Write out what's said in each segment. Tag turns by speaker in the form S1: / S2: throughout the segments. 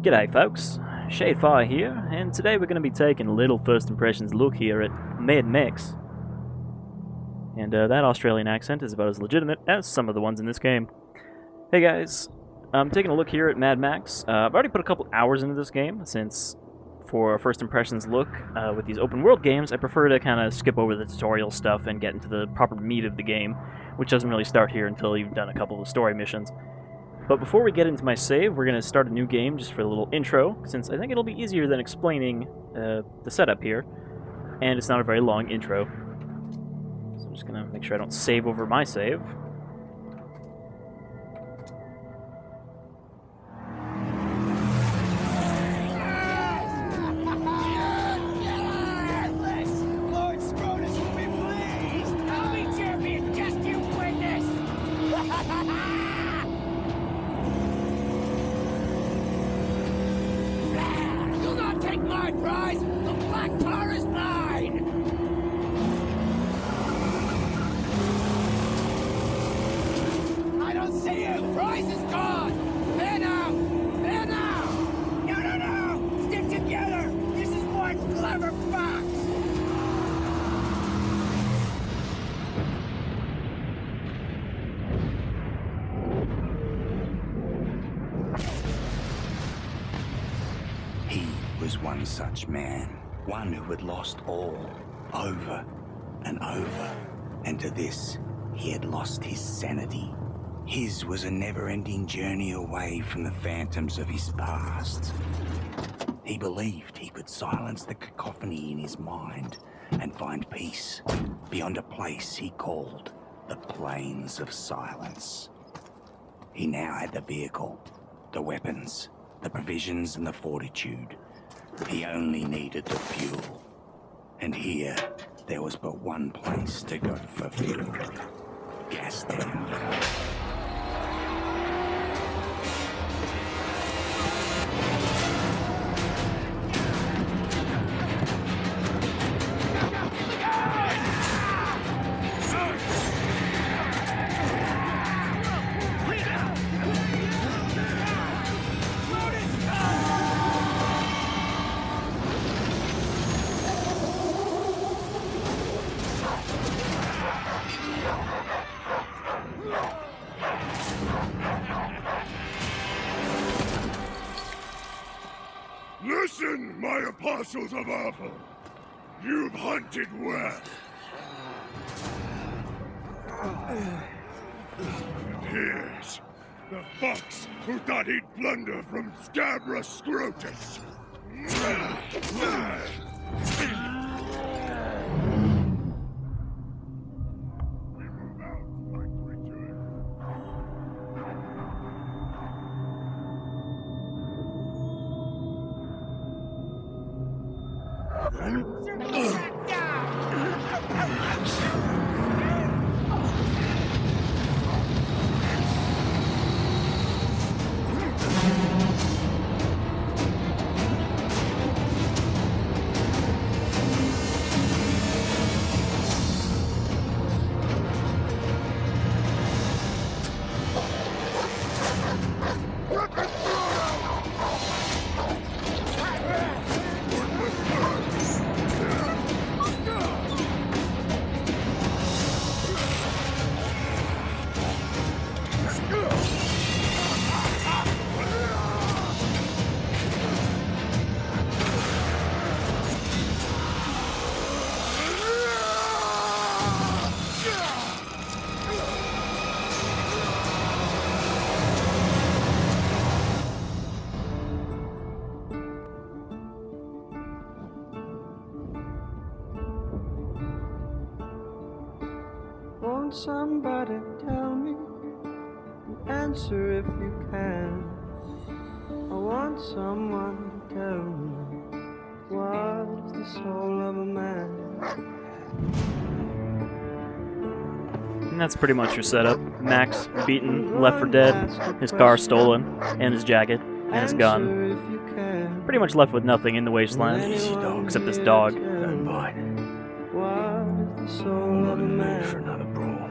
S1: G'day folks, Shadefire here, and today we're going to be taking a little first impressions look here at Mad Max. And that Australian accent is about as legitimate as some of the ones in this game. Hey guys, I'm taking a look here at Mad Max. I've already put a couple hours into this game, since for a first impressions look with these open world games, I prefer to kind of skip over the tutorial stuff and get into the proper meat of the game, which doesn't really start here until you've done a couple of story missions. But before we get into my save, we're going to start a new game just for a little intro, since I think it'll be easier than explaining the setup here, and it's not a very long intro. So I'm just going to make sure I don't save over my save.
S2: Lord Scrotus will be pleased! I'll be champion, just you witness! Do not take my prize! The black tar is mine! I don't see you! Prize is gone! There now! There now! No, no, no! Stick together! This is one clever fox!
S3: He was one such man, one who had lost all, over and over, and to this he had lost his sanity. His was a never-ending journey away from the phantoms of his past. He believed he could silence the cacophony in his mind and find peace beyond a place he called the Plains of Silence. He now had the vehicle, the weapons, the provisions and the fortitude. He only needed the fuel. And here, there was but one place to go for fuel. Gastown.
S4: Listen, my apostles of Apple! You've hunted well. And here's the fox who thought he'd plunder from Scabrous Scrotus. We move out like return.
S5: Won't somebody tell me? Answer if you can. I want someone to tell me what is the soul of a man.
S1: And that's pretty much your setup. Max beaten, left for dead, his car stolen, and his jacket, and his gun.
S5: Answer if you can.
S1: Pretty much left with nothing in the wasteland, except this dog.
S3: Don't bite.
S5: What is the soul
S3: I'm not
S5: of a
S3: in the mood for
S5: man?
S3: another brawl.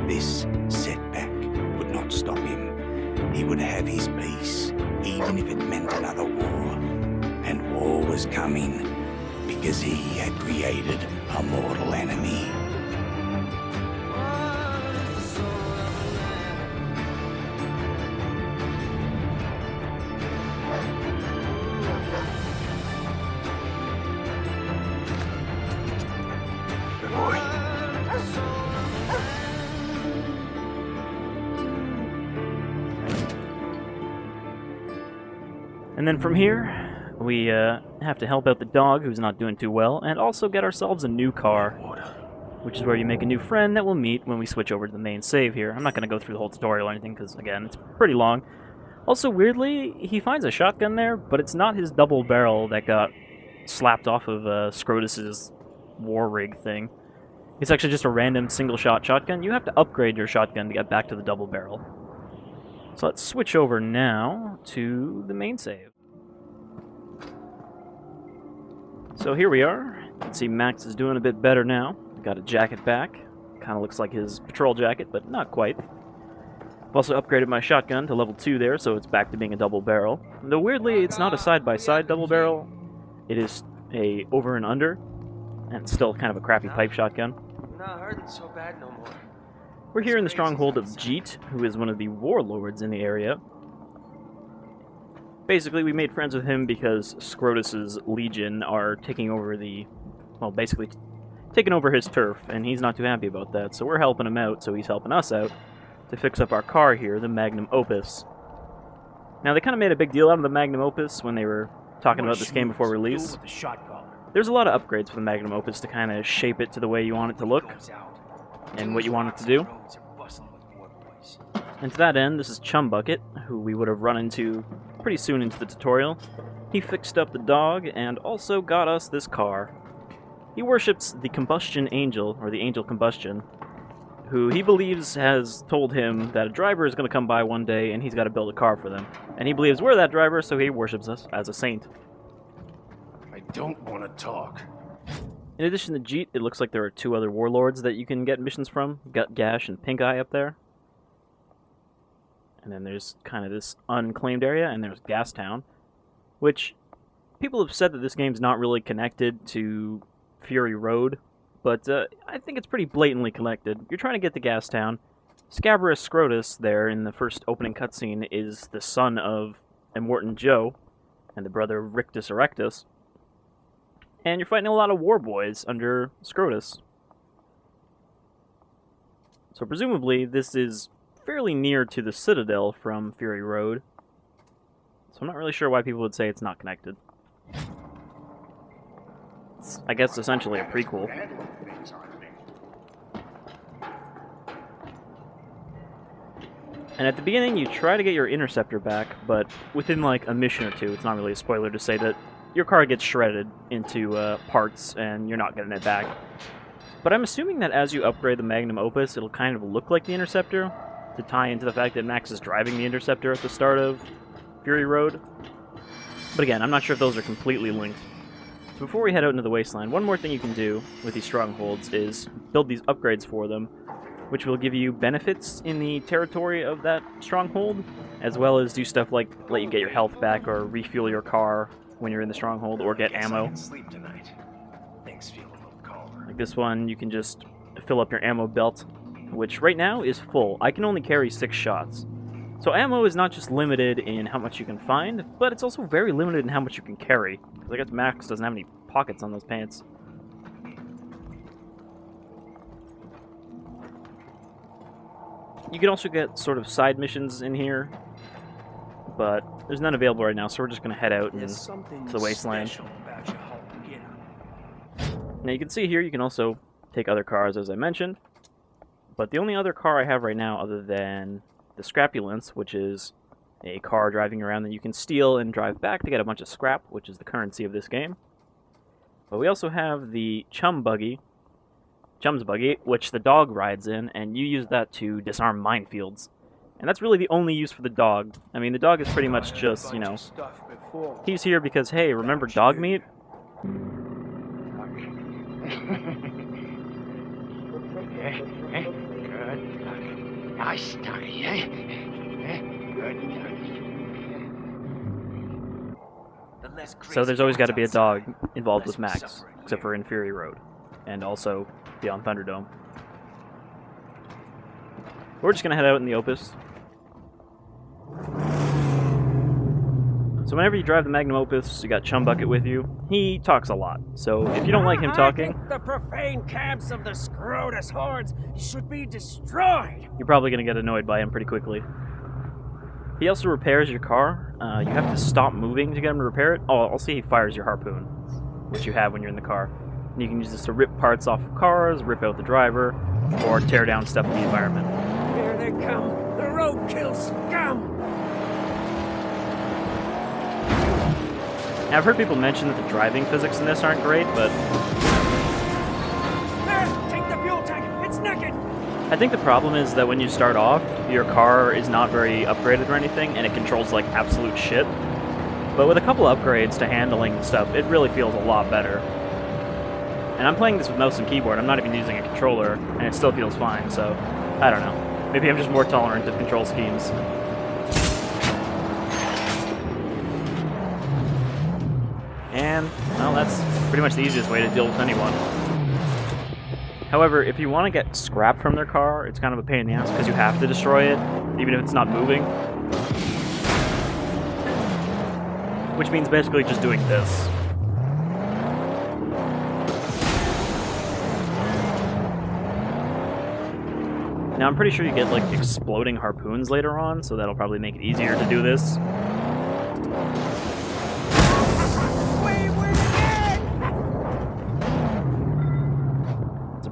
S3: This setback he would have his peace, even if it meant another war. And war was coming, because he had created a mortal enemy. Good boy.
S1: And then from here, we have to help out the dog, who's not doing too well, and also get ourselves a new car, which is where you make a new friend that we'll meet when we switch over to the main save here. I'm not going to go through the whole tutorial or anything, because, again, it's pretty long. Also, weirdly, he finds a shotgun there, but it's not his double barrel that got slapped off of Scrotus's war rig thing. It's actually just a random single-shot shotgun. You have to upgrade your shotgun to get back to the double barrel. So let's switch over now to the main save. So here we are. You can see Max is doing a bit better now. Got a jacket back. Kind of looks like his patrol jacket, but not quite. I've also upgraded my shotgun to level 2 there, so it's back to being a double barrel. Though weirdly, it's not a side-by-side double barrel. It is a over and under, and it's still kind of a crappy pipe shotgun.
S5: Not hurting so bad no more.
S1: We're here in the stronghold of Jeet, who is one of the warlords in the area. Basically, we made friends with him because Scrotus's legion are taking over basically taking over his turf, and he's not too happy about that, so we're helping him out, so he's helping us out to fix up our car here, the Magnum Opus. Now, they kind of made a big deal out of the Magnum Opus when they were talking about this game before release. There's a lot of upgrades for the Magnum Opus to kind of shape it to the way you want it to look and what you want it to do. And to that end, this is Chum Bucket, who we would have run into pretty soon into the tutorial. He fixed up the dog and also got us this car. He worships the Combustion Angel, or the Angel Combustion, who he believes has told him that a driver is going to come by one day and he's got to build a car for them. And he believes we're that driver, so he worships us as a saint.
S4: I don't want to talk.
S1: In addition to Jeet, it looks like there are 2 other warlords that you can get missions from. Got Gash and Pink Eye up there. And then there's kind of this unclaimed area, and there's Gastown, which people have said that this game's not really connected to Fury Road, but I think it's pretty blatantly connected. You're trying to get to Gastown. Scabrous Scrotus there in the first opening cutscene is the son of Immortan Joe and the brother of Rictus Erectus. And you're fighting a lot of war boys under Scrotus. So presumably this is fairly near to the Citadel from Fury Road. So I'm not really sure why people would say it's not connected. It's, I guess, essentially a prequel. And at the beginning you try to get your Interceptor back, but within like a mission or two, it's not really a spoiler to say that your car gets shredded into parts and you're not getting it back. But I'm assuming that as you upgrade the Magnum Opus, it'll kind of look like the Interceptor, to tie into the fact that Max is driving the Interceptor at the start of Fury Road. But again, I'm not sure if those are completely linked. So before we head out into the Wasteland, one more thing you can do with these strongholds is build these upgrades for them, which will give you benefits in the territory of that stronghold, as well as do stuff like let you get your health back or refuel your car when you're in the stronghold, or get ammo.
S3: Sleep tonight. Things feel a little calmer.
S1: Like this one, you can just fill up your ammo belt, which right now is full. I can only carry 6 shots. So ammo is not just limited in how much you can find, but it's also very limited in how much you can carry. Because I guess Max doesn't have any pockets on those pants. You can also get sort of side missions in here, but there's none available right now, so we're just going to head out to the Wasteland. Now you can see here, you can also take other cars, as I mentioned, but the only other car I have right now other than the Scrapulence, which is a car driving around that you can steal and drive back to get a bunch of scrap, which is the currency of this game. But we also have the Chum's Buggy, which the dog rides in, and you use that to disarm minefields. And that's really the only use for the dog. I mean, the dog is pretty much just, you know, he's here because, hey, remember dog meat?
S2: Good. Nice doggy, eh?
S1: So there's always got to be a dog involved with Max, except for in Fury Road, and also beyond Thunderdome. We're just going to head out in the Opus. So whenever you drive the Magnum Opus, you got Chumbucket with you. He talks a lot, so if you don't like him talking,
S2: I think the profane camps of the Scrotus hordes should be destroyed.
S1: you're probably going to get annoyed by him pretty quickly. He also repairs your car. You have to stop moving to get him to repair it. Oh, I'll see he fires your harpoon, which you have when you're in the car. And you can use this to rip parts off of cars, rip out the driver, or tear down stuff in the environment.
S2: Here they come, the roadkill scum.
S1: Now, I've heard people mention that the driving physics in this aren't great, but
S2: There, take the fuel tank. It's naked.
S1: I think the problem is that when you start off, your car is not very upgraded or anything, and it controls like absolute shit. But with a couple upgrades to handling and stuff, it really feels a lot better. And I'm playing this with mouse and keyboard, I'm not even using a controller, and it still feels fine, so I don't know. Maybe I'm just more tolerant of control schemes. And, well, that's pretty much the easiest way to deal with anyone. However, if you want to get scrap from their car, it's kind of a pain in the ass because you have to destroy it, even if it's not moving. Which means basically just doing this. Now, I'm pretty sure you get, like, exploding harpoons later on, so that'll probably make it easier to do this.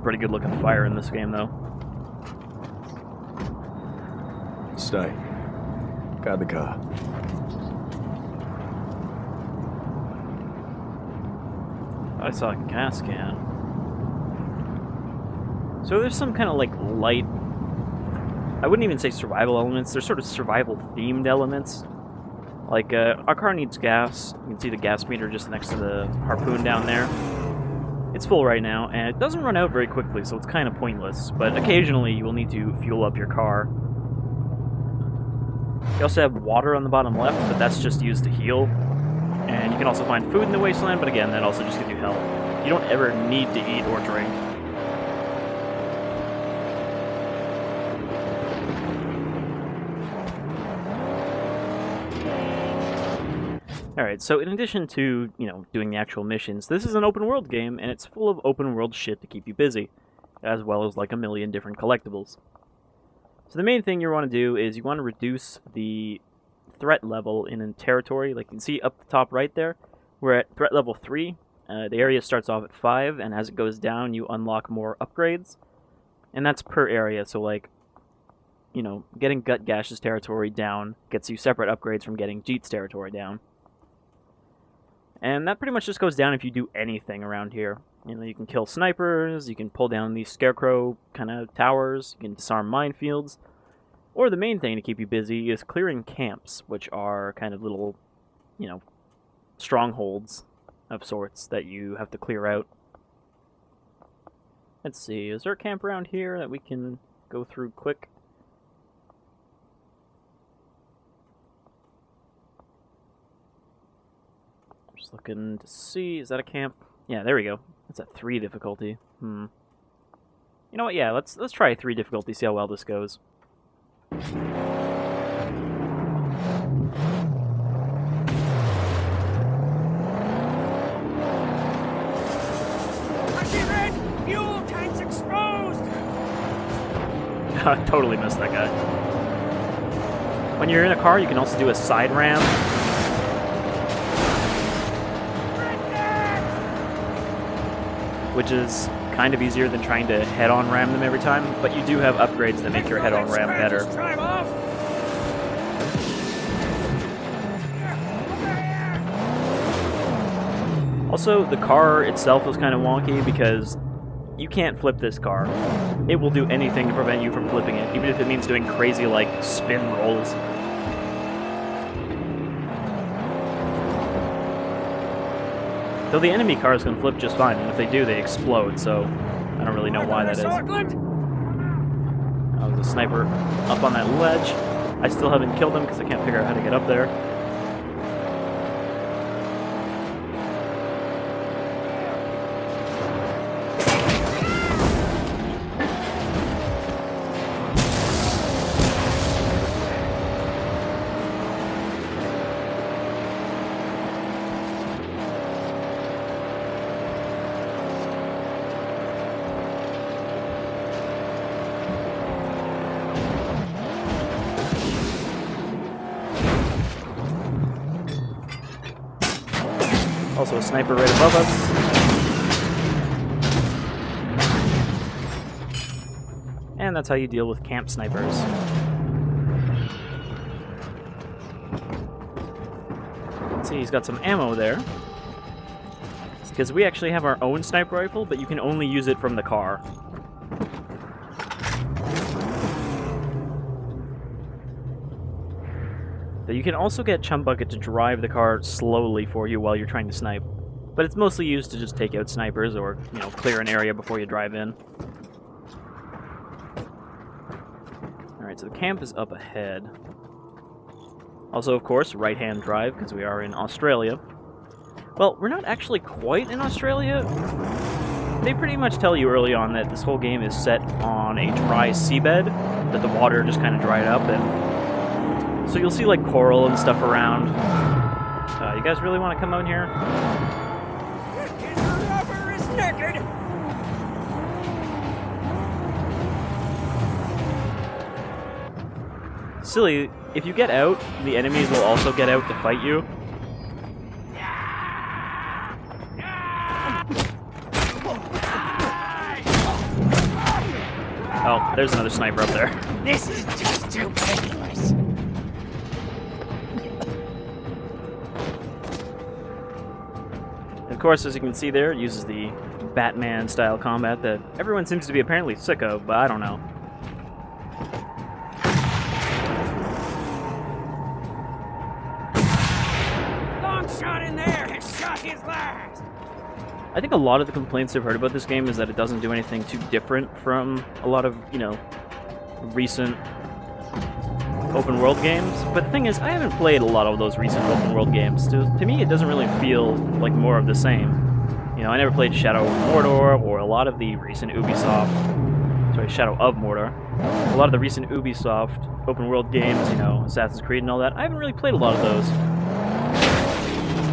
S1: Pretty good looking fire in this game, though.
S6: Stay. Guard the car.
S1: I saw a gas can. So there's some kind of like light, I wouldn't even say survival elements, there's sort of survival themed elements. Like, our car needs gas. You can see the gas meter just next to the harpoon down there. It's full right now, and it doesn't run out very quickly, so it's kind of pointless, but occasionally you will need to fuel up your car. You also have water on the bottom left, but that's just used to heal. And you can also find food in the wasteland, but again, that also just gives you health. You don't ever need to eat or drink. Alright, so in addition to, doing the actual missions, this is an open world game, and it's full of open world shit to keep you busy, as well as like a million different collectibles. So the main thing you want to do is you want to reduce the threat level in a territory. Like you can see up the top right there, we're at threat level 3. The area starts off at 5, and as it goes down, you unlock more upgrades. And that's per area, so like, getting Gut Gash's territory down gets you separate upgrades from getting Jeet's territory down. And that pretty much just goes down if you do anything around here. You can kill snipers, you can pull down these scarecrow kind of towers, you can disarm minefields, or the main thing to keep you busy is clearing camps, which are kind of little, strongholds of sorts that you have to clear out. Let's see, is there a camp around here that we can go through quick? Just looking to see, is that a camp? Yeah, there we go. That's a 3 difficulty. You know what? Yeah, let's try 3 difficulty. See how well this goes.
S2: I see red! Fuel tank's exposed!
S1: I totally missed that guy. When you're in a car, you can also do a side ram. Which is kind of easier than trying to head-on ram them every time, but you do have upgrades that make your head-on ram better. Also, the car itself is kind of wonky because you can't flip this car. It will do anything to prevent you from flipping it, even if it means doing crazy, like, spin rolls. Though the enemy cars can flip just fine, and if they do, they explode, so I don't really know why that is. Oh, there's a sniper up on that ledge. I still haven't killed them because I can't figure out how to get up there. Also a sniper right above us. And that's how you deal with camp snipers. Let's see, he's got some ammo there. Because we actually have our own sniper rifle, but you can only use it from the car. You can also get Chum Bucket to drive the car slowly for you while you're trying to snipe. But it's mostly used to just take out snipers or, you know, clear an area before you drive in. Alright, so the camp is up ahead. Also, of course, right-hand drive, because we are in Australia. Well, we're not actually quite in Australia. They pretty much tell you early on that this whole game is set on a dry seabed, that the water just kind of dried up, and so you'll see like coral and stuff around. You guys really want to come out here?
S2: His lover is naked!
S1: Silly, if you get out, the enemies will also get out to fight you. Oh, there's another sniper up there.
S2: This is just too painless.
S1: Of course, as you can see there, it uses the Batman-style combat that everyone seems to be apparently sick of, but I don't know.
S2: Long shot in there has shot his last.
S1: I think a lot of the complaints I've heard about this game is that it doesn't do anything too different from a lot of, you know, recent open world games. But the thing is, I haven't played a lot of those recent open world games. To me, it doesn't really feel like more of the same. You know, I never played Shadow of Mordor or a lot of the recent Ubisoft... Sorry, Shadow of Mordor. A lot of the recent Ubisoft open world games, you know, Assassin's Creed and all that. I haven't really played a lot of those.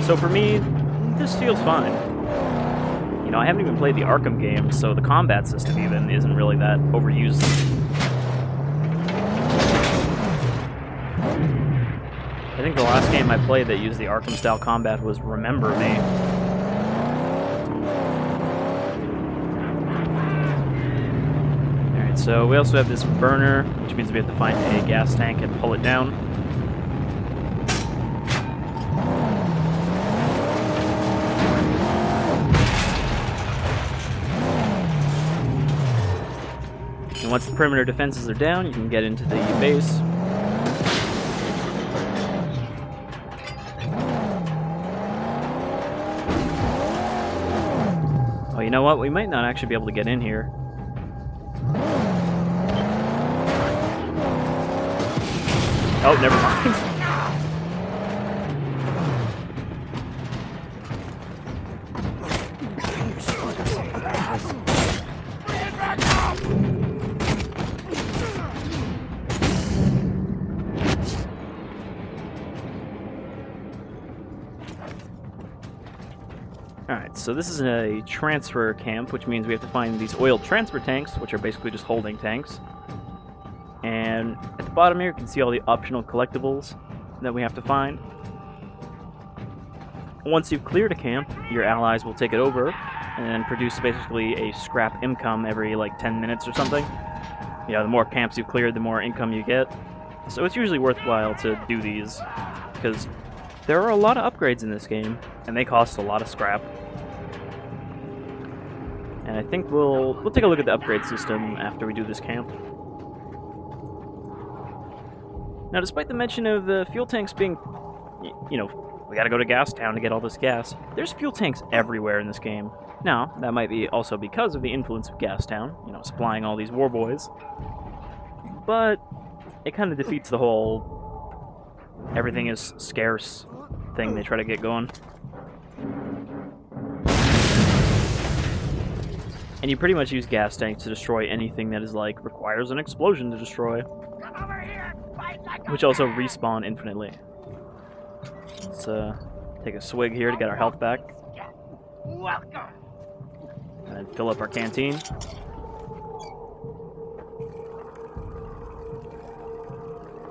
S1: So for me, this feels fine. You know, I haven't even played the Arkham games, so the combat system even isn't really that overused. I think the last game I played that used the Arkham-style combat was Remember Me. Alright, so we also have this burner, which means we have to find a gas tank and pull it down. And once the perimeter defenses are down, you can get into the base. Oh, you know what? We might not actually be able to get in here. Oh, never mind. Alright, so this is a transfer camp, which means we have to find these oil transfer tanks, which are basically just holding tanks. And at the bottom here, you can see all the optional collectibles that we have to find. Once you've cleared a camp, your allies will take it over and produce basically a scrap income every like 10 minutes or something. You know, the more camps you've cleared, the more income you get. So it's usually worthwhile to do these, because there are a lot of upgrades in this game, and they cost a lot of scrap. And I think we'll take a look at the upgrade system after we do this camp. Now, despite the mention of the fuel tanks being, you know, we gotta go to Gas Town to get all this gas, there's fuel tanks everywhere in this game. Now, that might be also because of the influence of Gas Town, you know, supplying all these war boys. But it kind of defeats the whole everything is scarce thing they try to get going. And you pretty much use gas tanks to destroy anything that is like requires an explosion to destroy, which also respawn infinitely. Let's take a swig here to get our health back, and then fill up our canteen.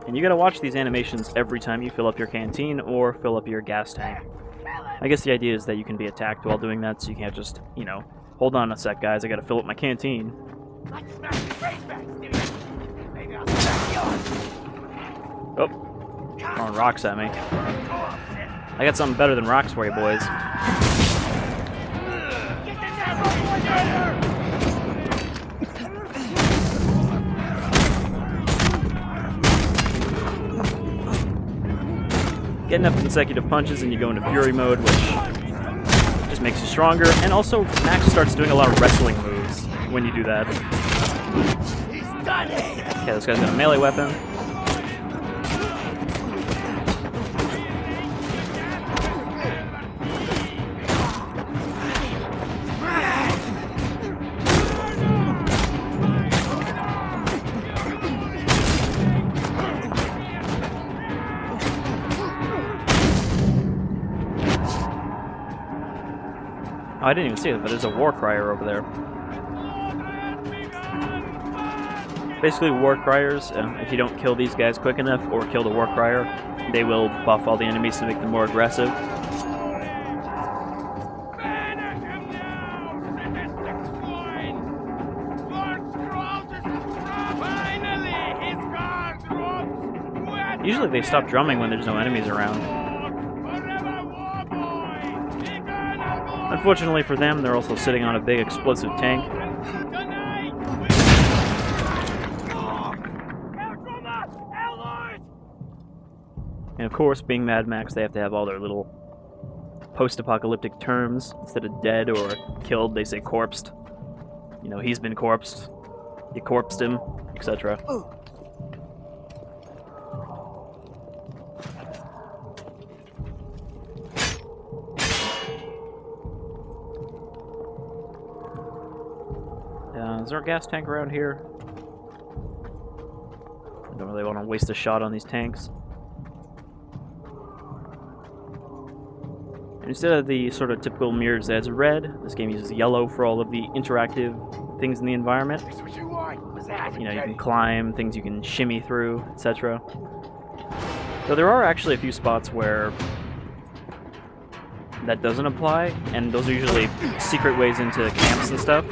S1: And you gotta watch these animations every time you fill up your canteen or fill up your gas tank. I guess the idea is that you can be attacked while doing that, so you can't just, you know, hold on a sec, guys, I gotta fill up my canteen. Oh, throwing rocks at me. I got something better than rocks for you, boys. Get enough consecutive punches and you go into fury mode, which just makes you stronger. And also, Max starts doing a lot of wrestling moves when you do that. Okay, this guy's got a melee weapon. Oh, I didn't even see it, but there's a war crier over there. Basically, war criers, if you don't kill these guys quick enough or kill the war crier, they will buff all the enemies to make them more aggressive. Usually they stop drumming when there's no enemies around. Unfortunately for them, they're also sitting on a big explosive tank. And of course, being Mad Max, they have to have all their little post-apocalyptic terms. Instead of dead or killed, they say corpsed. You know, he's been corpsed, you corpsed him, etc. Is there a gas tank around here? I don't really want to waste a shot on these tanks. Instead of the sort of typical mirrors that has red, this game uses yellow for all of the interactive things in the environment. You know, you can climb, things you can shimmy through, etc. So there are actually a few spots where that doesn't apply, and those are usually secret ways into camps and stuff.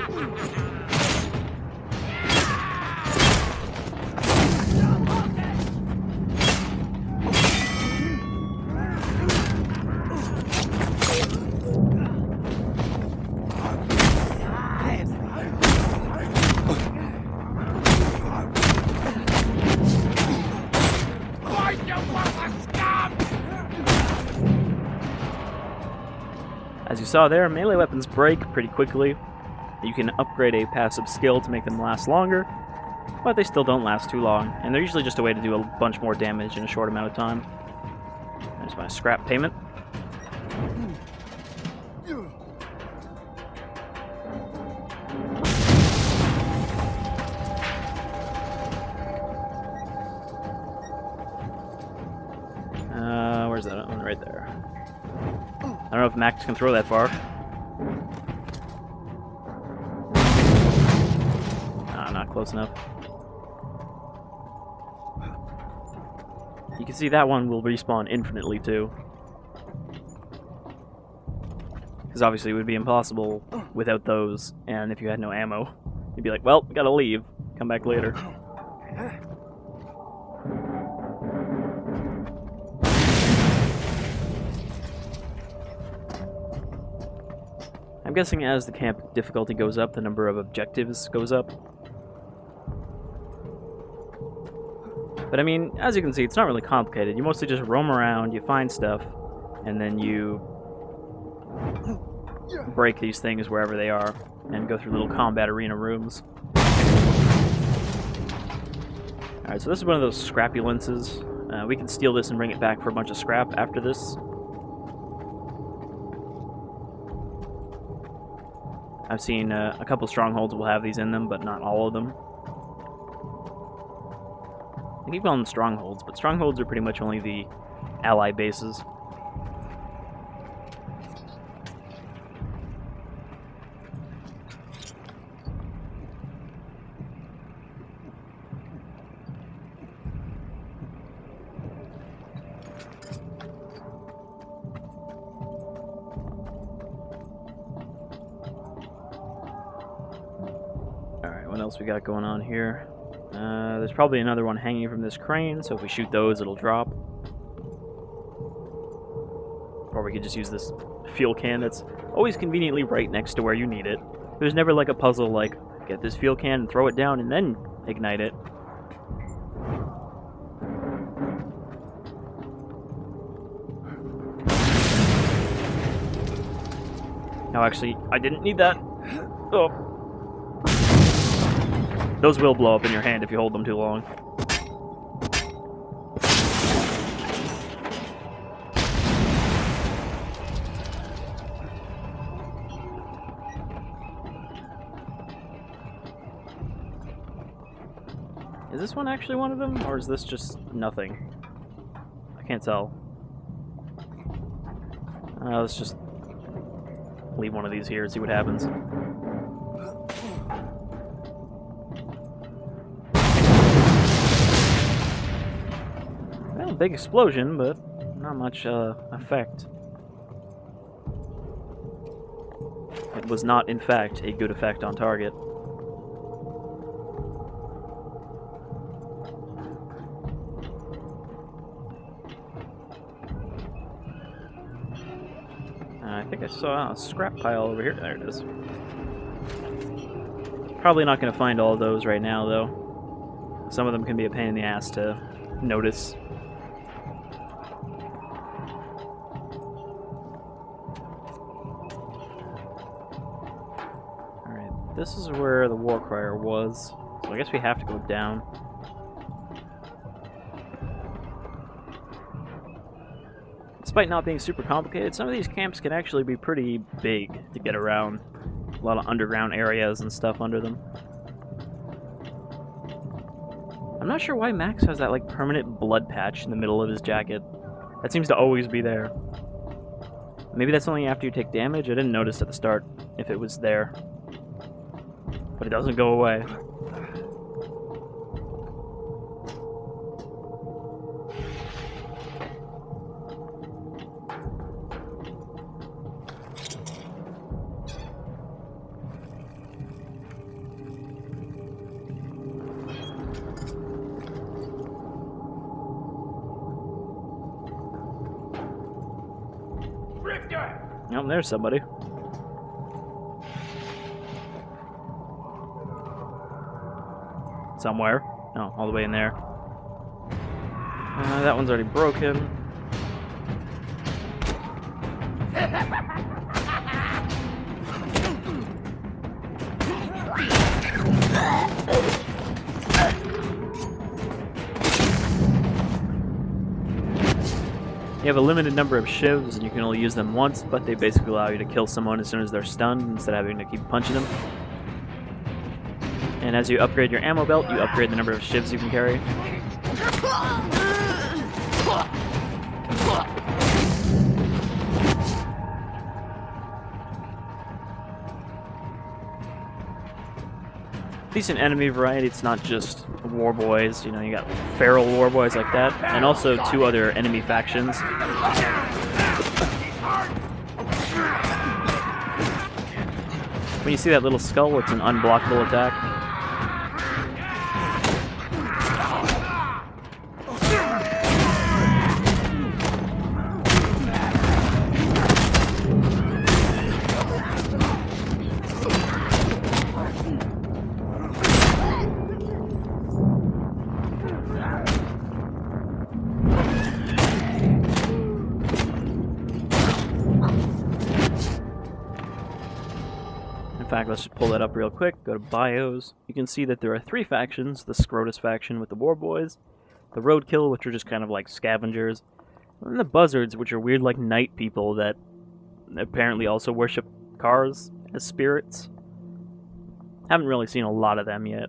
S1: As you saw there, melee weapons break pretty quickly. You can upgrade a passive skill to make them last longer, but they still don't last too long, and they're usually just a way to do a bunch more damage in a short amount of time. There's my scrap payment. Where's that one? Right there. I don't know if Max can throw that far. Not close enough. You can see that one will respawn infinitely too. Because obviously it would be impossible without those, and if you had no ammo, you'd be like, well, gotta leave. Come back later. I'm guessing as the camp difficulty goes up, the number of objectives goes up. But I mean, as you can see, it's not really complicated. You mostly just roam around, you find stuff, and then you break these things wherever they are, and go through little combat arena rooms. Alright, so this is one of those scrappy lenses. We can steal this and bring it back for a bunch of scrap after this. I've seen a couple strongholds will have these in them, but not all of them. I keep calling them strongholds, but strongholds are pretty much only the ally bases. What else we got going on here? There's probably another one hanging from this crane, so if we shoot those, it'll drop. Or we could just use this fuel can that's always conveniently right next to where you need it. There's never like a puzzle like, get this fuel can and throw it down and then ignite it. No, actually, I didn't need that. Oh. Those will blow up in your hand if you hold them too long. Is this one actually one of them, or is this just nothing? I can't tell. Let's just leave one of these here and see what happens. Well, big explosion, but not much effect. It was not, in fact, a good effect on target. I think I saw a scrap pile over here. There it is. Probably not going to find all of those right now, though. Some of them can be a pain in the ass to notice. Alright, this is where the war crier was. So I guess we have to go down. Despite not being super complicated, some of these camps can actually be pretty big to get around. A lot of underground areas and stuff under them. I'm not sure why Max has that like permanent blood patch in the middle of his jacket. That seems to always be there. Maybe that's only after you take damage? I didn't notice at the start if it was there. But it doesn't go away. Oh, there's somebody. Somewhere. Oh, all the way in there. That one's already broken. You have a limited number of shivs, and you can only use them once, but they basically allow you to kill someone as soon as they're stunned, instead of having to keep punching them. And as you upgrade your ammo belt, you upgrade the number of shivs you can carry. Decent enemy variety. It's not just war boys, you know, you got feral war boys like that, and also two other enemy factions. When you see that little skull, it's an unblockable attack. In fact, let's just pull that up real quick. Go to bios. You can see that there are 3 factions: the Scrotus faction with the War Boys, the Roadkill, which are just kind of like scavengers, and the Buzzards, which are weird like night people that apparently also worship cars as spirits. Haven't really seen a lot of them yet.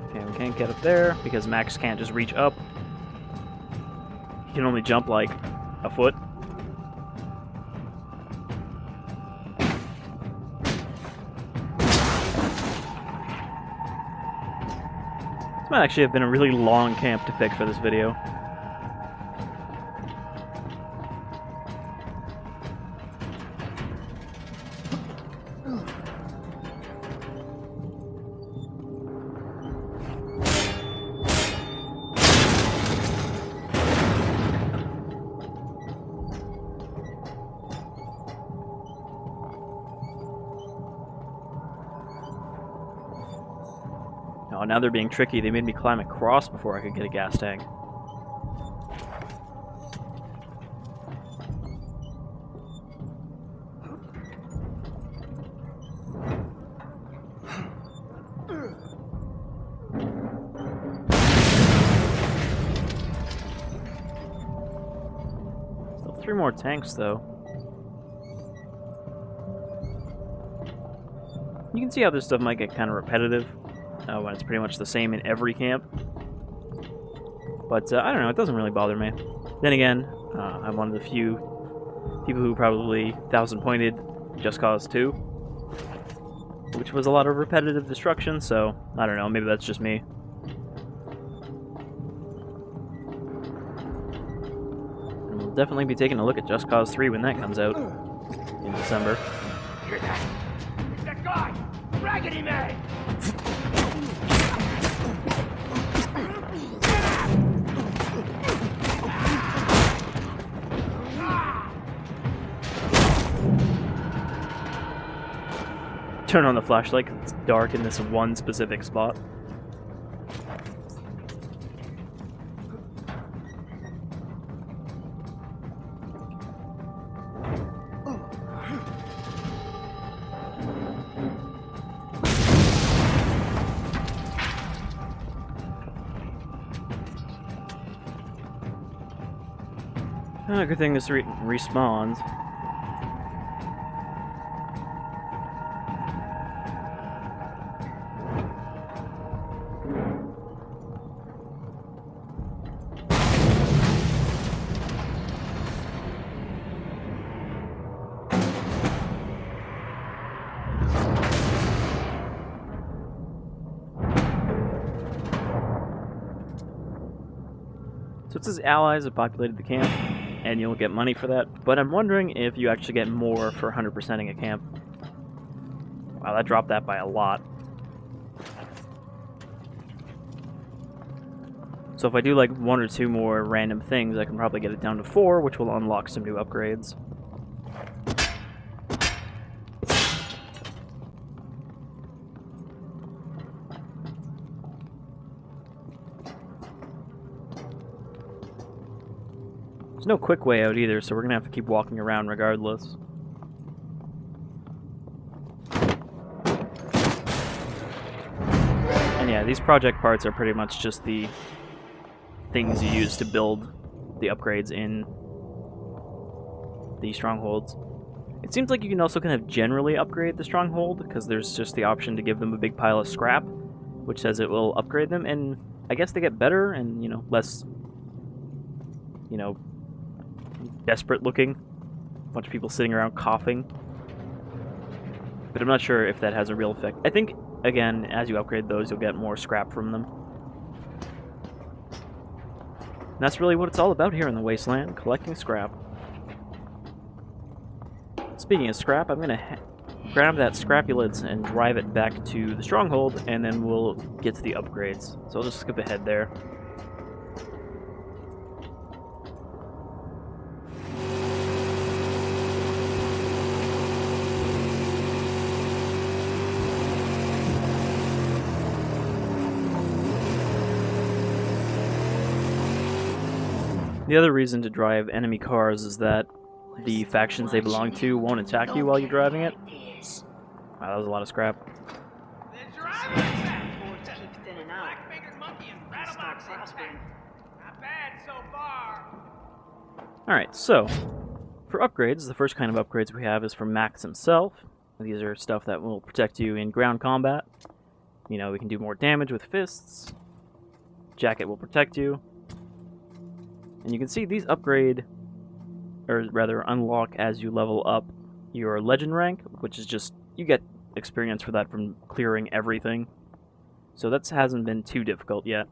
S1: Okay, we can't get up there because Max can't just reach up. He can only jump like a foot. This might actually have been a really long camp to pick for this video. Oh, now they're being tricky. They made me climb across before I could get a gas tank. Still 3 more tanks, though. You can see how this stuff might get kind of repetitive. When it's pretty much the same in every camp. But I don't know, it doesn't really bother me. Then again, I'm one of the few people who probably 1000-pointed Just Cause 2, which was a lot of repetitive destruction, so I don't know, maybe that's just me. And we'll definitely be taking a look at Just Cause 3 when that comes out in December.
S2: Hear that? It's that guy! Raggedy Man!
S1: Turn on the flashlight because it's dark in this one specific spot. Good thing this respawns. So it says allies have populated the camp, and you'll get money for that, but I'm wondering if you actually get more for 100%ing a camp. Wow, that dropped that by a lot. So if I do like 1 or 2 more random things, I can probably get it down to 4, which will unlock some new upgrades. There's no quick way out either, so we're gonna have to keep walking around regardless. And yeah, these project parts are pretty much just the things you use to build the upgrades in the strongholds. It seems like you can also kind of generally upgrade the stronghold, because there's just the option to give them a big pile of scrap, which says it will upgrade them, and I guess they get better and, you know, less, you know, desperate looking. A bunch of people sitting around coughing. But I'm not sure if that has a real effect. I think, again, as you upgrade those, you'll get more scrap from them. And that's really what it's all about here in the Wasteland, collecting scrap. Speaking of scrap, I'm going to grab that scrapulence and drive it back to the stronghold, and then we'll get to the upgrades. So I'll just skip ahead there. The other reason to drive enemy cars is that the factions they belong to won't attack you while you're driving it. Wow, that was a lot of scrap.
S2: The driver's back. Black-fingered monkey and rattlebox hunchback. Not bad so far.
S1: Alright, so, for upgrades, the first kind of upgrades we have is from Max himself. These are stuff that will protect you in ground combat. You know, we can do more damage with fists. Jacket will protect you. And you can see these upgrade, or rather unlock as you level up your legend rank, which is just, you get experience for that from clearing everything. So that hasn't been too difficult yet.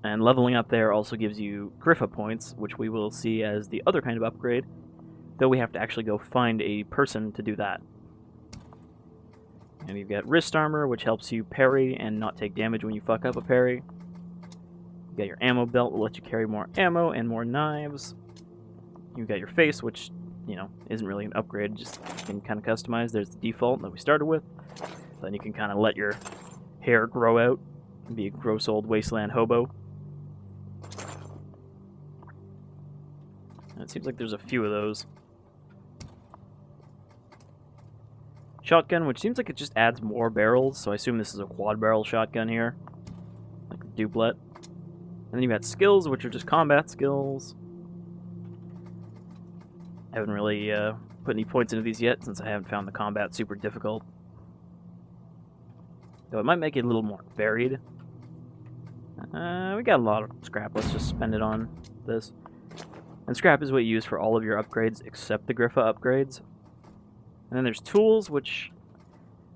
S1: And leveling up there also gives you Griffa points, which we will see as the other kind of upgrade, though we have to actually go find a person to do that. And you've got wrist armor, which helps you parry and not take damage when you fuck up a parry. You got your ammo belt, will let you carry more ammo and more knives. You've got your face, which, you know, isn't really an upgrade, just you can kind of customize. There's the default that we started with. Then you can kind of let your hair grow out and be a gross old wasteland hobo. And it seems like there's a few of those. Shotgun, which seems like it just adds more barrels, so I assume this is a quad barrel shotgun here. Like the duplet. And then you've got skills, which are just combat skills. I haven't really put any points into these yet, since I haven't found the combat super difficult. Though it might make it a little more varied. We got a lot of scrap, let's just spend it on this. And scrap is what you use for all of your upgrades, except the Griffa upgrades. And then there's tools, which...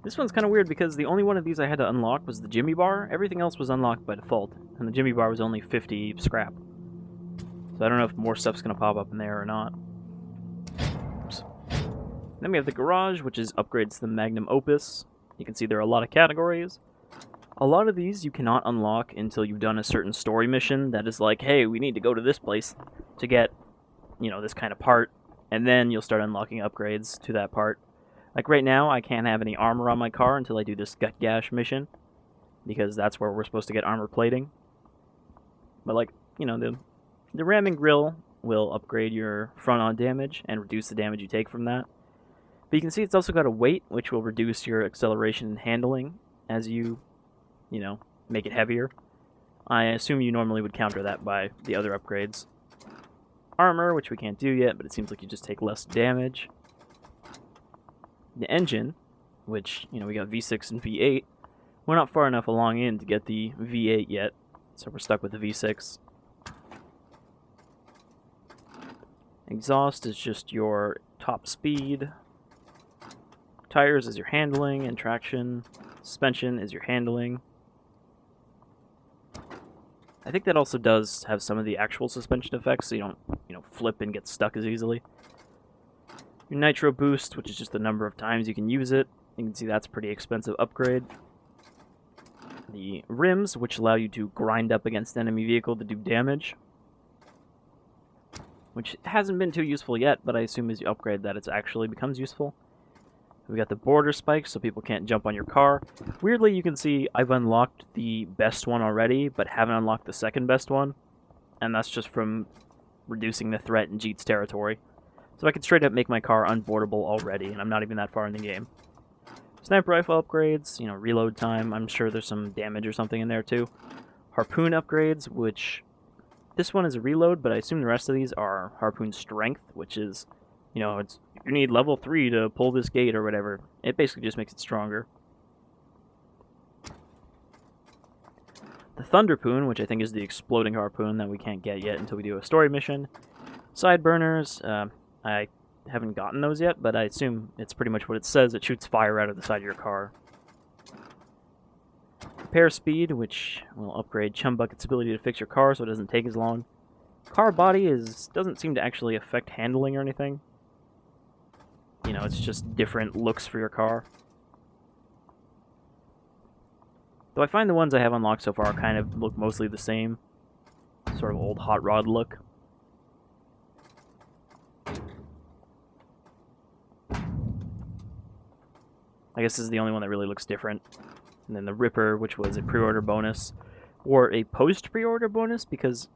S1: This one's kind of weird because the only one of these I had to unlock was the Jimmy Bar. Everything else was unlocked by default, and the Jimmy Bar was only 50 scrap. So I don't know if more stuff's going to pop up in there or not. Oops. Then we have the Garage, which is upgrades to the Magnum Opus. You can see there are a lot of categories. A lot of these you cannot unlock until you've done a certain story mission that is like, hey, we need to go to this place to get, you know, this kind of part. And then you'll start unlocking upgrades to that part. Like right now, I can't have any armor on my car until I do this Gut Gash mission, because that's where we're supposed to get armor plating. But like, you know, the ramming grill will upgrade your front-on damage and reduce the damage you take from that. But you can see it's also got a weight, which will reduce your acceleration and handling as you know, make it heavier. I assume you normally would counter that by the other upgrades. Armor, which we can't do yet, but it seems like you just take less damage. The engine, which, you know, we got V6 and V8. We're not far enough along in to get the V8 yet, so we're stuck with the V6. Exhaust is just your top speed. Tires is your handling and traction. Suspension is your handling. I think that also does have some of the actual suspension effects, so you don't, you know, flip and get stuck as easily. Your Nitro Boost, which is just the number of times you can use it. You can see that's a pretty expensive upgrade. The rims, which allow you to grind up against an enemy vehicle to do damage. Which hasn't been too useful yet, but I assume as you upgrade that it actually becomes useful. We got the border spikes, so people can't jump on your car. Weirdly, you can see I've unlocked the best one already, but haven't unlocked the second best one. And that's just from reducing the threat in Jeet's territory. So I could straight up make my car unboardable already, and I'm not even that far in the game. Sniper rifle upgrades, you know, reload time. I'm sure there's some damage or something in there too. Harpoon upgrades, which... This one is a reload, but I assume the rest of these are harpoon strength, which is, you know, it's you need level 3 to pull this gate or whatever. It basically just makes it stronger. The Thunderpoon, which I think is the exploding harpoon that we can't get yet until we do a story mission. Sideburners, I haven't gotten those yet, but I assume it's pretty much what it says. It shoots fire out of the side of your car. Repair speed, which will upgrade Chum Bucket's ability to fix your car so it doesn't take as long. Car body doesn't seem to actually affect handling or anything. You know, it's just different looks for your car. Though I find the ones I have unlocked so far kind of look mostly the same. Sort of old hot rod look. I guess this is the only one that really looks different. And then the Ripper, which was a pre-order bonus, or a post-pre-order bonus, because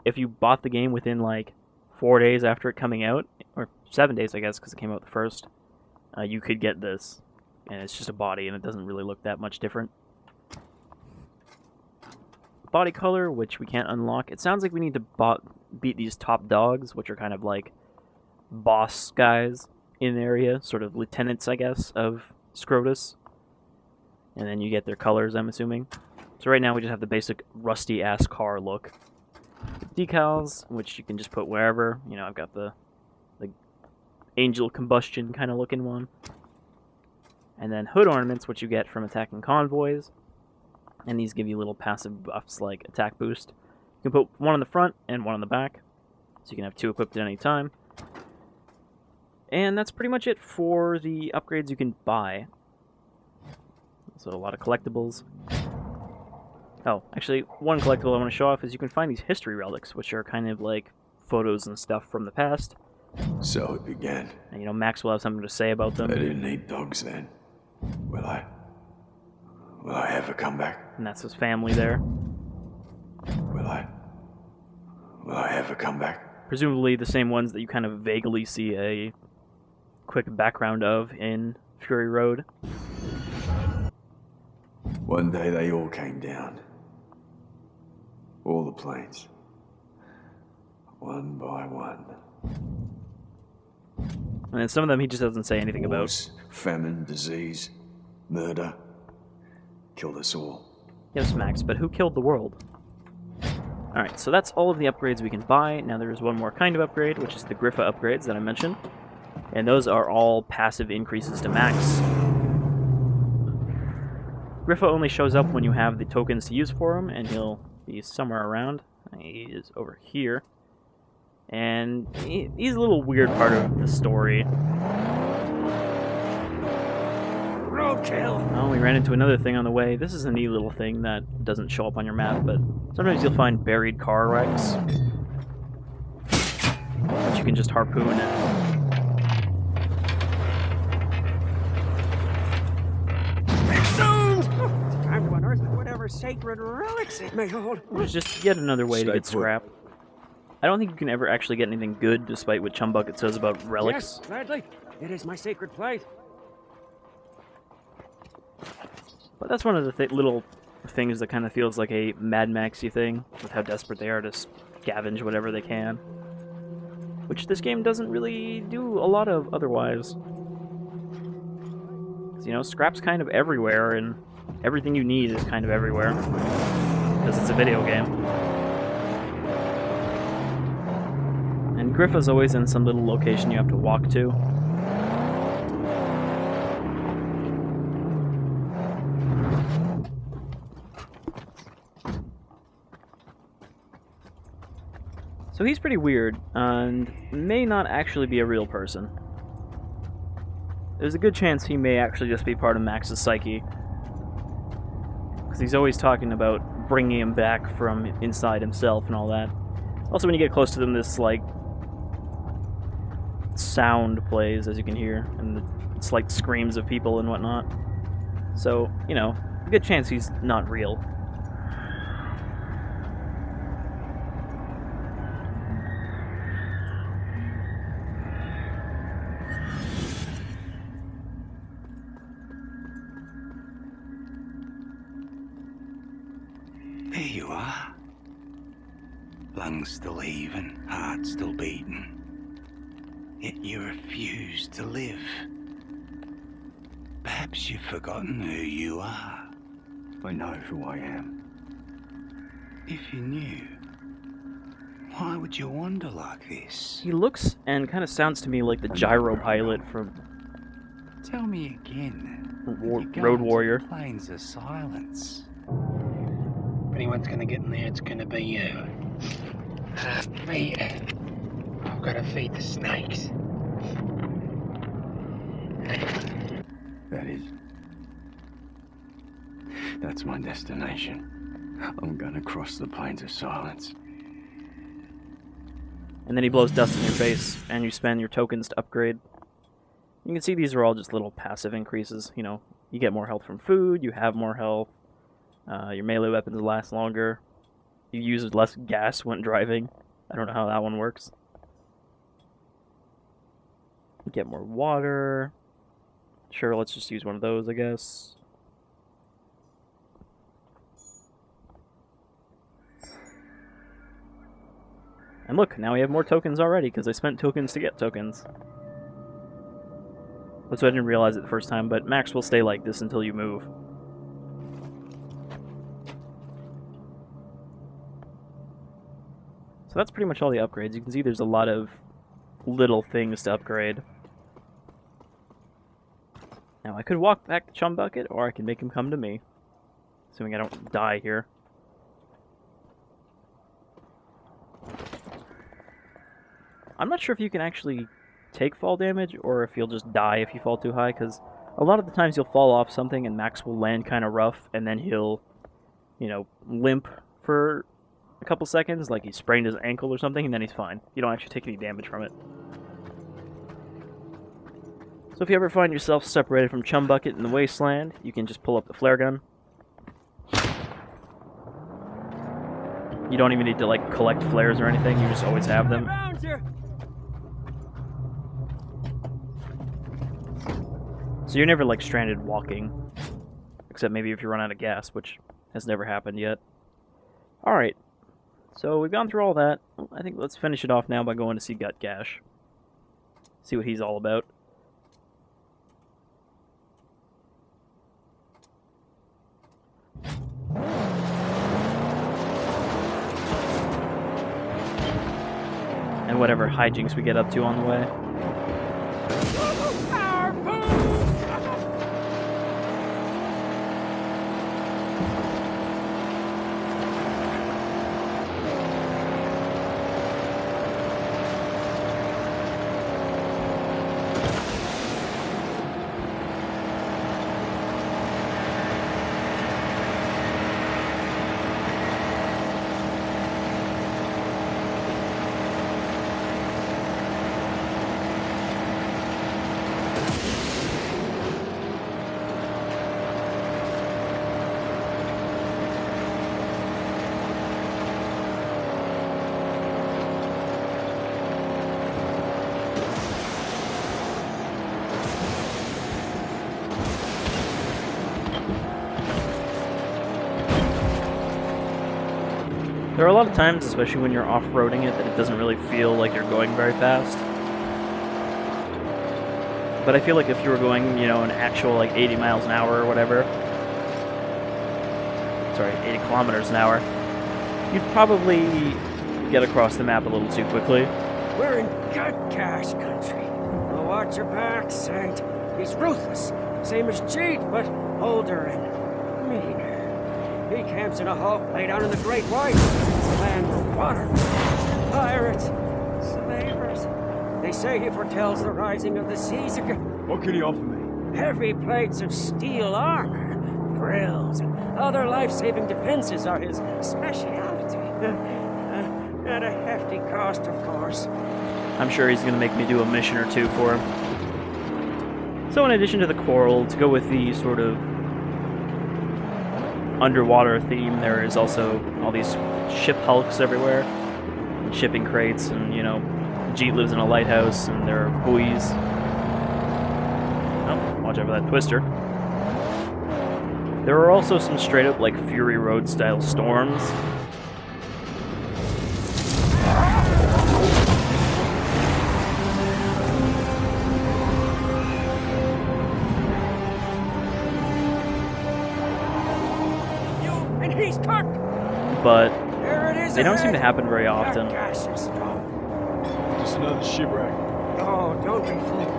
S1: if you bought the game within like 4 days after it coming out, or 7 days, I guess, because it came out the first, you could get this, and it's just a body, and it doesn't really look that much different. Body color, which we can't unlock. It sounds like we need to beat these top dogs, which are kind of like boss guys in the area, sort of lieutenants, I guess, of Scrotus. And then you get their colors, I'm assuming. So right now we just have the basic rusty-ass car look. Decals, which you can just put wherever. You know, I've got the angel combustion kind of looking one. And then hood ornaments, which you get from attacking convoys. And these give you little passive buffs like attack boost. You can put one on the front and one on the back. So you can have two equipped at any time. And that's pretty much it for the upgrades you can buy. So a lot of collectibles. Oh, actually, one collectible I want to show off is you can find these history relics, which are kind of like photos and stuff from the past.
S6: So it began.
S1: And, you know, Max will have something to say about them.
S6: I didn't need dogs then. Will I? Will I ever come back?
S1: And that's his family there.
S6: Will I? Will I ever come back?
S1: Presumably the same ones that you kind of vaguely see a quick background of in Fury Road.
S6: One day they all came down. All the planes. One by one.
S1: And then some of them he just doesn't say anything
S6: Wars,
S1: about.
S6: famine, disease, murder. Killed us all.
S1: Yes, Max, but who killed the world? Alright, so that's all of the upgrades we can buy. Now there is one more kind of upgrade, which is the Griffa upgrades that I mentioned. And those are all passive increases to Max. Griffa only shows up when you have the tokens to use for him, and he'll be somewhere around. He is over here. And he's a little weird part of the story.
S2: Roadkill!
S1: Oh, we ran into another thing on the way. This is a neat little thing that doesn't show up on your map, but sometimes you'll find buried car wrecks that you can just harpoon and...
S2: Time to unearth whatever sacred relics it may hold.
S1: Which is just yet another way to
S6: Stay
S1: get
S6: put.
S1: scrap. I don't think you can ever actually get anything good, despite what Chumbucket says about relics.
S2: Yes, gladly. It is my sacred plate.
S1: But that's one of the little things that kind of feels like a Mad Maxy thing, with how desperate they are to scavenge whatever they can. Which this game doesn't really do a lot of otherwise. 'Cause, you know, scrap's kind of everywhere, and everything you need is kind of everywhere. Because it's a video game. And Griffa's always in some little location you have to walk to. So he's pretty weird, and may not actually be a real person. There's a good chance he may actually just be part of Max's psyche. Because he's always talking about bringing him back from inside himself and all that. Also, when you get close to them, this, like, sound plays, as you can hear, and it's like screams of people and whatnot. So, you know, a good chance he's not real.
S3: There you are. Lungs still heaving, heart still beating. Yet you refuse to live. Perhaps you've forgotten who you are.
S6: I know who I am.
S3: If you knew, why would you wander like this?
S1: He looks and kind of sounds to me like the gyro pilot from
S3: Tell me again.
S1: Road Warrior.
S3: Plains of silence.
S7: If anyone's gonna get in there, it's gonna be you. Feed it. I've gotta feed the snakes.
S6: That's my destination. I'm gonna cross the plains of silence.
S1: And then he blows dust in your face, and you spend your tokens to upgrade. You can see these are all just little passive increases. You know, you get more health from food, you have more health, your melee weapons last longer. you use less gas when driving. I don't know how that one works. Get more water. Sure, let's just use one of those, I guess. And look, now we have more tokens already, because I spent tokens to get tokens. So I didn't realize it the first time, but Max will stay like this until you move. So that's pretty much all the upgrades. You can see there's a lot of little things to upgrade. Now I could walk back to Chum Bucket, or I can make him come to me. Assuming I don't die here. I'm not sure if you can actually take fall damage, or if you'll just die if you fall too high, because a lot of the times you'll fall off something and Max will land kind of rough, and then he'll, you know, limp for a couple seconds, like he sprained his ankle or something, and then he's fine. You don't actually take any damage from it. So if you ever find yourself separated from Chum Bucket in the wasteland, you can just pull up the flare gun. You don't even need to, like, collect flares or anything, you just always have them. So you're never, like, stranded walking. Except maybe if you run out of gas, which has never happened yet. Alright. So we've gone through all that. I think let's finish it off now by going to see Gut Gash. See what he's all about. And whatever hijinks we get up to on the way. There are a lot of times, especially when you're off-roading it, that it doesn't really feel like you're going very fast. But I feel like if you were going, you know, an actual, like, 80 miles an hour or whatever... Sorry, 80 kilometers an hour, you'd probably get across the map a little too quickly.
S8: We're in Gut Gash country. Now watch your back, Saint. He's ruthless, same as Jeet, but older and meaner. He camps in a hulk laid out in the Great White, land of water, pirates, slavers. They say he foretells the rising of the seas again.
S6: What can he offer me?
S8: Heavy plates of steel armor, grills, and other life-saving defenses are his speciality. At a hefty cost, of course.
S1: I'm sure he's going to make me do a mission or two for him. So in addition to the coral, to go with the sort of underwater theme, there is also all these ship hulks everywhere, and shipping crates, and, you know, Jeet lives in a lighthouse, and there are buoys. Oh, watch out for that twister. There are also some straight up, like, Fury Road style storms. But they don't seem to happen very often.
S6: Just another shipwreck.
S8: Oh, don't be fooled.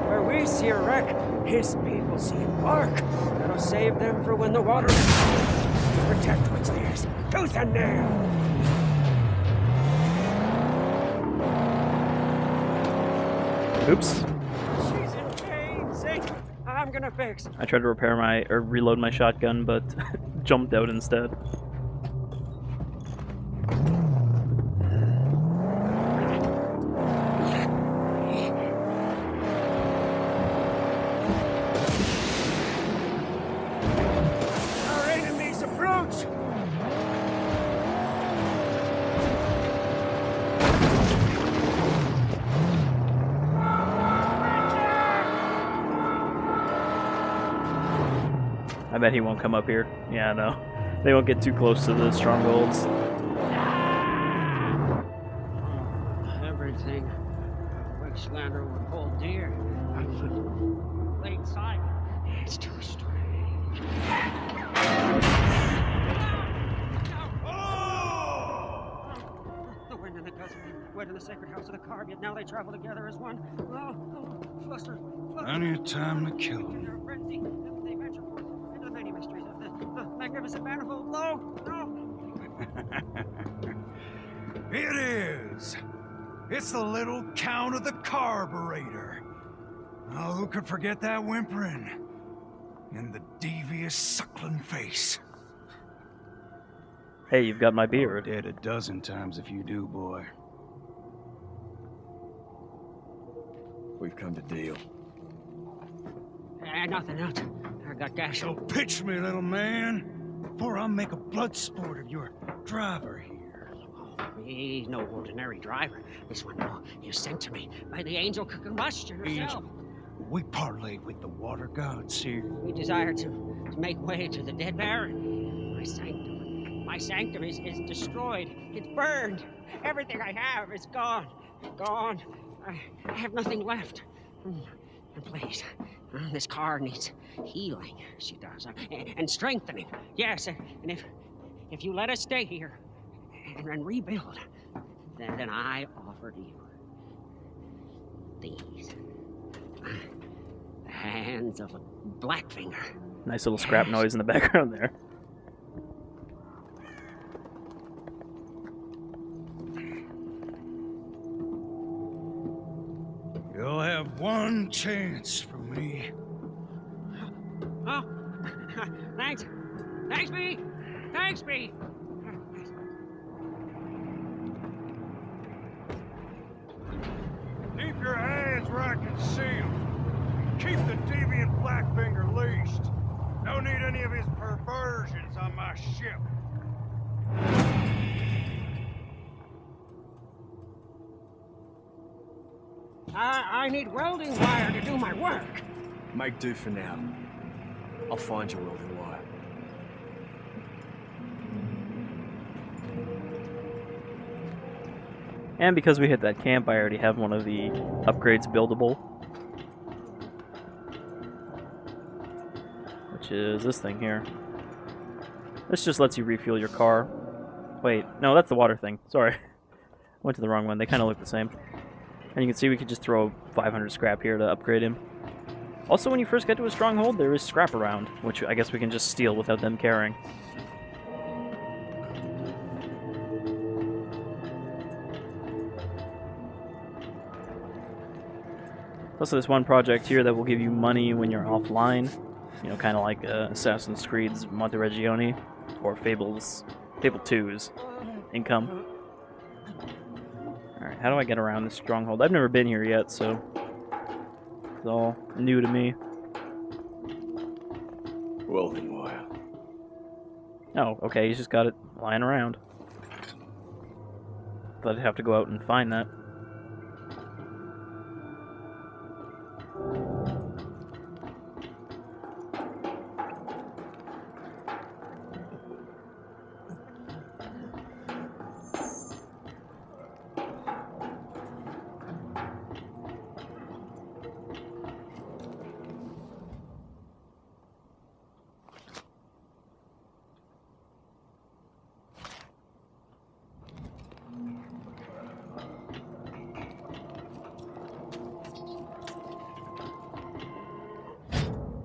S8: Where we see a wreck, his people see a bark. That'll save them for when the water... Protect what's theirs. Tooth and nail.
S1: Oops.
S8: She's in pain, Saint. I'm gonna fix.
S1: I tried to reload my shotgun, but jumped out instead. I bet he won't come up here. Yeah, no. They won't get too close to the strongholds.
S8: Everything Wixlander would hold dear. Late sight. It's too strange. The wind and the gust went in the sacred house of the carb, yet now they travel together as one. Fluster.
S3: Plenty of time to kill them.
S8: Their frenzy, they venture forth into the many mysteries of the magnificent manifold. No!
S3: It is! It's the little count of the carburetor. Oh, who could forget that whimpering? And the devious suckling face.
S1: Hey, you've got my beard.
S3: Dead a dozen times if you do, boy.
S6: We've come to deal.
S8: Nothing else. I got gas.
S3: So pitch me, little man, before I make a blood sport of your driver here.
S8: He's no ordinary driver. This one, you sent to me by the angel combustion herself.
S3: We parlayed with the water gods here.
S8: We desire to make way to the dead Baron. My sanctum is destroyed. It's burned. Everything I have is gone. Gone. I have nothing left. And please, this car needs healing. She does. And strengthening. Yes, and if you let us stay here and rebuild, then I offer to you these. The hands of a Blackfinger.
S1: Nice little scrap noise in the background there.
S3: You'll have one chance from me.
S8: Oh, thanks. Thanks, me. Thanks, me.
S4: Keep your hands where I can see them. Keep the deviant Blackfinger leashed. Don't need any of his perversions on my ship.
S8: I need welding wire to do my work.
S6: Make do for now. I'll find your welding wire.
S1: And because we hit that camp, I already have one of the upgrades buildable. Which is this thing here. This just lets you refuel your car. Wait, no, that's the water thing. Sorry. Went to the wrong one. They kind of look the same. And you can see we could just throw 500 scrap here to upgrade him. Also, when you first get to a stronghold, there is scrap around, which I guess we can just steal without them carrying. Also, this one project here that will give you money when you're offline. You know, kind of like Assassin's Creed's Monteregione or Fable 2's income. Alright, how do I get around this stronghold? I've never been here yet, so it's all new to me.
S6: Welding wire.
S1: Oh, okay, he's just got it lying around. Thought I'd have to go out and find that.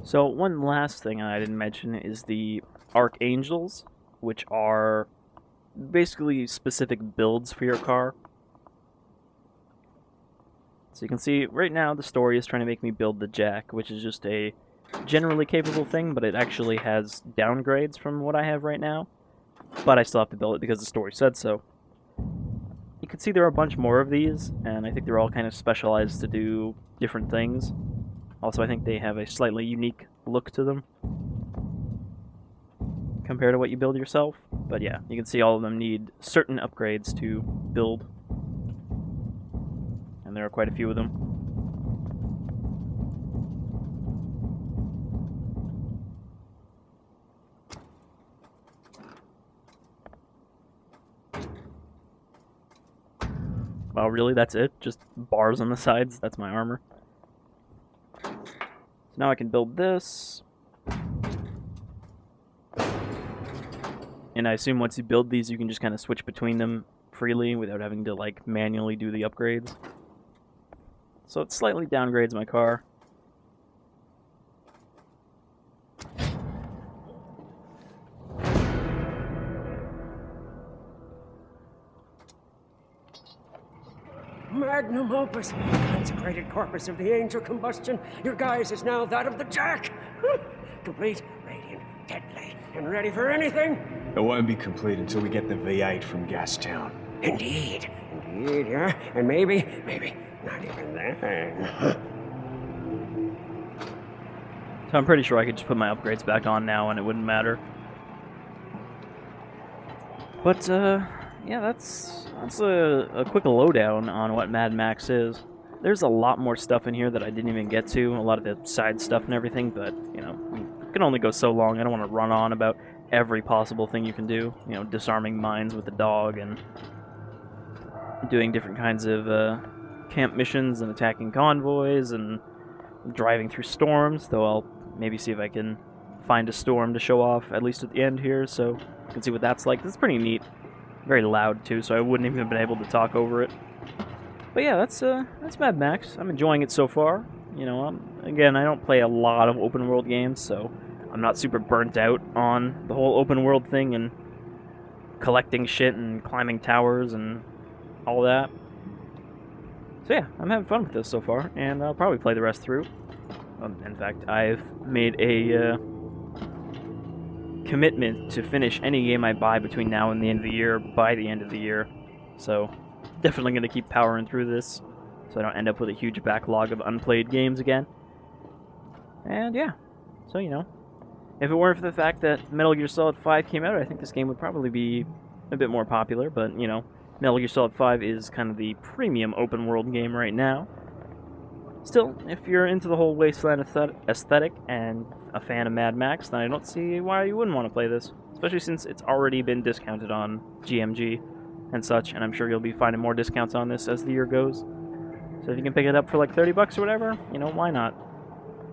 S1: So one last thing I didn't mention is the Archangels, which are basically specific builds for your car. So you can see right now the story is trying to make me build the Jack, which is just a generally capable thing, but it actually has downgrades from what I have right now. But I still have to build it because the story said so. You can see there are a bunch more of these, and I think they're all kind of specialized to do different things. Also, I think they have a slightly unique look to them compared to what you build yourself. But yeah, you can see all of them need certain upgrades to build. And there are quite a few of them. Oh, really? That's it? Just bars on the sides? That's my armor. So now I can build this. And I assume once you build these, you can just kind of switch between them freely without having to, like, manually do the upgrades. So it slightly downgrades my car.
S8: Magnum Opus, consecrated corpus of the angel combustion, your guise is now that of the Jack. Complete, radiant, deadly, and ready for anything.
S6: It won't be complete until we get the V8 from Gastown.
S8: Indeed, yeah, and maybe not even then.
S1: So I'm pretty sure I could just put my upgrades back on now and it wouldn't matter. But, yeah, that's a quick lowdown on what Mad Max is. There's a lot more stuff in here that I didn't even get to, a lot of the side stuff and everything, but, you know, it can only go so long. I don't want to run on about every possible thing you can do. You know, disarming mines with the dog and doing different kinds of camp missions and attacking convoys and driving through storms, though I'll maybe see if I can find a storm to show off, at least at the end here, so you can see what that's like. That's pretty neat. Very loud, too, so I wouldn't even have been able to talk over it. But yeah, that's Mad Max. I'm enjoying it so far. You know, again, I don't play a lot of open world games, so I'm not super burnt out on the whole open world thing and collecting shit and climbing towers and all that. So yeah, I'm having fun with this so far, and I'll probably play the rest through. In fact, I've made a commitment to finish any game I buy between now and the end of the year by the end of the year. So definitely going to keep powering through this so I don't end up with a huge backlog of unplayed games again. And yeah, so you know, if it weren't for the fact that Metal Gear Solid 5 came out, I think this game would probably be a bit more popular, but you know, Metal Gear Solid 5 is kind of the premium open world game right now. Still, if you're into the whole Wasteland aesthetic and a fan of Mad Max, then I don't see why you wouldn't want to play this, especially since it's already been discounted on GMG and such, and I'm sure you'll be finding more discounts on this as the year goes. So if you can pick it up for like 30 bucks or whatever, you know, why not?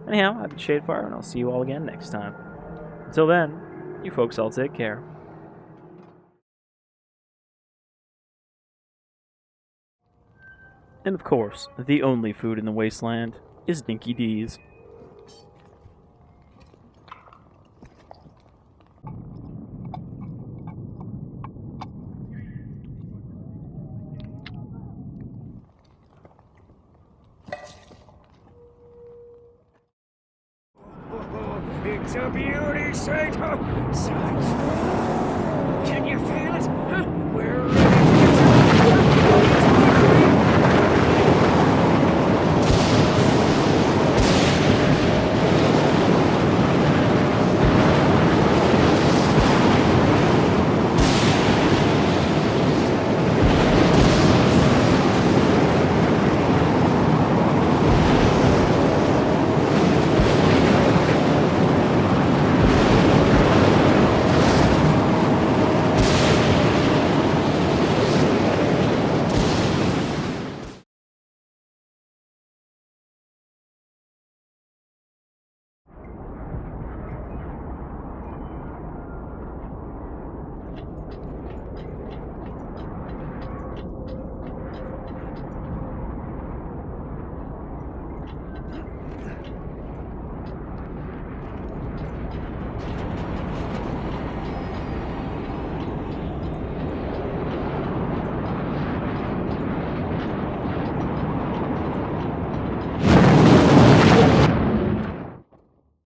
S1: Anyhow, I've been Shadefire, and I'll see you all again next time. Until then, you folks all take care. And of course, the only food in the wasteland is Dinky D's.
S8: It's a beauty sight. Such. Can you feel it? Huh? We're